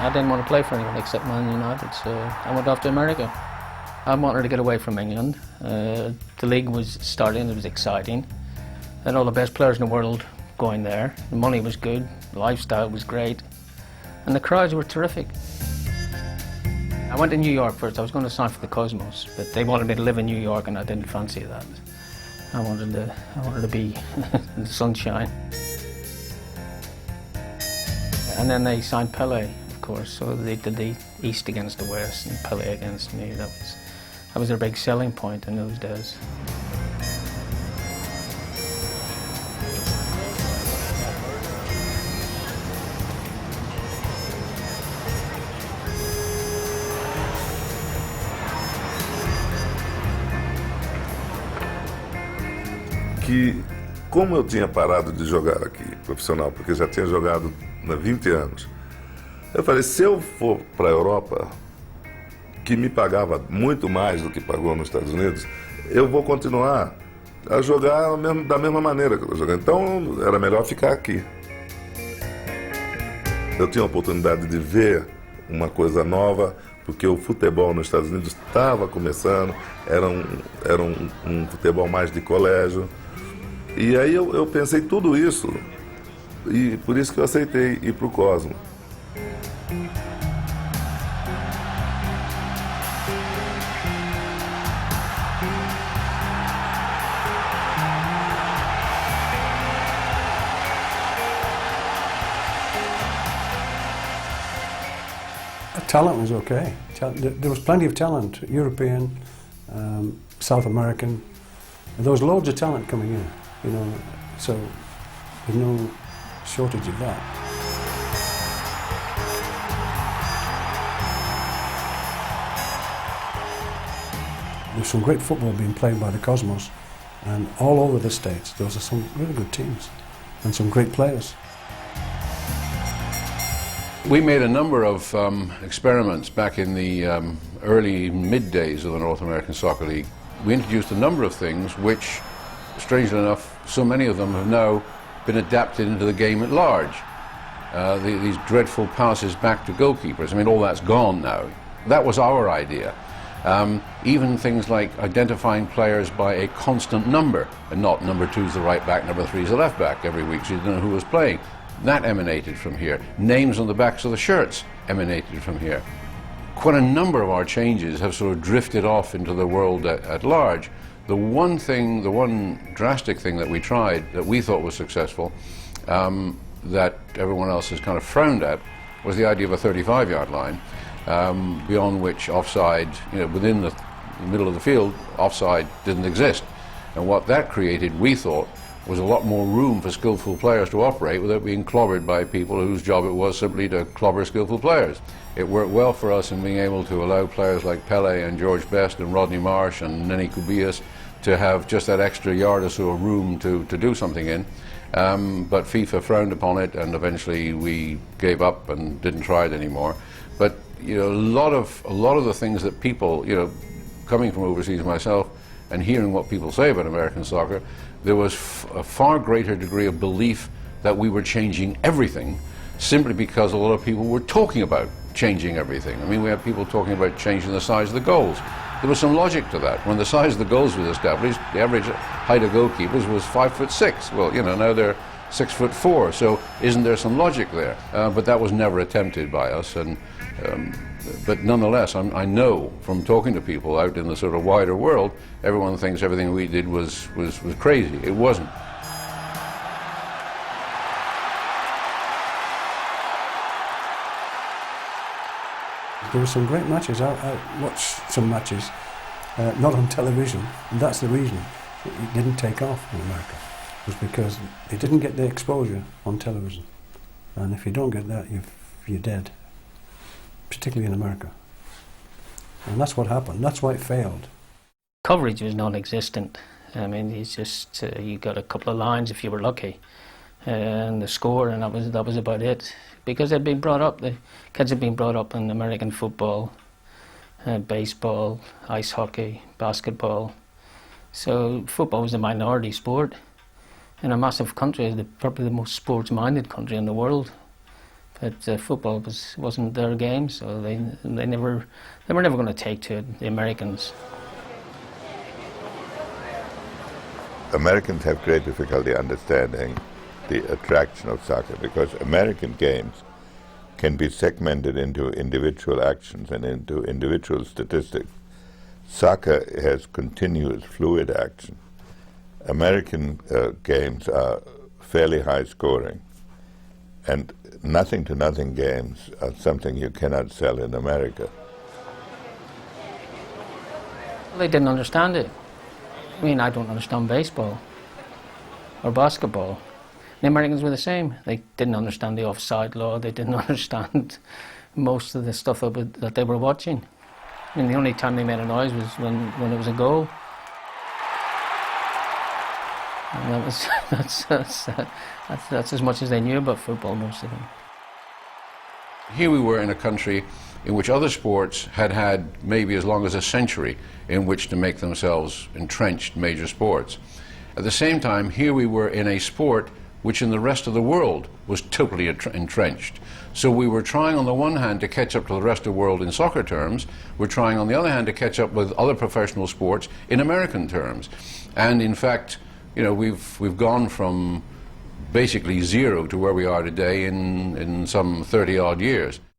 I didn't want to play for anyone except Man United, so I went off to America. I wanted to get away from England. The league was starting, it was exciting. Had all the best players in the world going there. The money was good, the lifestyle was great, and the crowds were terrific. I went to New York first. I was going to sign for the Cosmos, but they wanted me to live in New York, and I didn't fancy that. I wanted to be in the sunshine. And then they signed Pele, of course, so they did the East against the West and Pele against me. That was their big selling point in those days. Que, como eu tinha parado de jogar aqui, profissional, porque já tinha jogado há 20 anos, eu falei, se eu for para a Europa, que me pagava muito mais do que pagou nos Estados Unidos, eu vou continuar a jogar da mesma maneira que eu estou jogando. Então, era melhor ficar aqui. Eu tinha a oportunidade de ver uma coisa nova, porque o futebol nos Estados Unidos estava começando, era um futebol mais de colégio. E aí eu pensei tudo isso, e por isso que eu aceitei ir para o Cosmo. Talent was okay. There was plenty of talent, European, South American. There was loads of talent coming in, you know, so there's no shortage of that. There's some great football being played by the Cosmos, and all over the States those are some really good teams and some great players. We made a number of experiments back in the early mid days of the North American Soccer League. We introduced a number of things which, strangely enough, so many of them have now been adapted into the game at large. These dreadful passes back to goalkeepers, I mean, all that's gone now. That was our idea. Even things like identifying players by a constant number, and not number 2's the right back, number 3's the left back every week, so you didn't know who was playing. That emanated from here. Names on the backs of the shirts emanated from here. Quite a number of our changes have sort of drifted off into the world at large. The one drastic thing that we tried that we thought was successful, that everyone else has kind of frowned at, was the idea of a 35-yard line, beyond which offside, you know, within the middle of the field, offside didn't exist. And what that created, we thought, was a lot more room for skillful players to operate without being clobbered by people whose job it was simply to clobber skillful players. It worked well for us in being able to allow players like Pele and George Best and Rodney Marsh and Nenny Kubias to have just that extra yard or so of room to do something in. But FIFA frowned upon it, and eventually we gave up and didn't try it anymore. But you know, a lot of the things that people, you know, coming from overseas myself and hearing what people say about American soccer, there was a far greater degree of belief that we were changing everything, simply because a lot of people were talking about changing everything. I mean, we had people talking about changing the size of the goals. There was some logic to that. When the size of the goals was established, the average height of goalkeepers was 5'6". Well, you know, now they're 6'4". So isn't there some logic there? But that was never attempted by us. And but nonetheless, I know from talking to people out in the sort of wider world, everyone thinks everything we did was crazy. It wasn't. There were some great matches. I watched some matches, not on television, and that's the reason it didn't take off in America, was because they didn't get the exposure on television. And if you don't get that, you're dead, particularly in America. And that's what happened. That's why it failed. Coverage was non-existent. I mean, it's just you got a couple of lines if you were lucky, and the score, and that was about it. Because they'd been brought up, the kids had been brought up in American football, baseball, ice hockey, basketball. So football was a minority sport in a massive country, probably the most sports-minded country in the world. But football wasn't their game, so they were never going to take to it, the Americans. Americans have great difficulty understanding the attraction of soccer because American games can be segmented into individual actions and into individual statistics. Soccer has continuous fluid action. American games are fairly high scoring, and nothing-to-nothing games are something you cannot sell in America. They didn't understand it. I mean, I don't understand baseball or basketball. The Americans were the same. They didn't understand the offside law. They didn't understand most of the stuff that they were watching. I mean, the only time they made a noise was when it was a goal. And that's as much as they knew about football, most of them. Here we were in a country in which other sports had had maybe as long as a century in which to make themselves entrenched major sports. At the same time, here we were in a sport which in the rest of the world was totally entrenched. So we were trying on the one hand to catch up to the rest of the world in soccer terms, we're trying on the other hand to catch up with other professional sports in American terms. And in fact, you know, we've gone from basically zero to where we are today in some 30-odd years.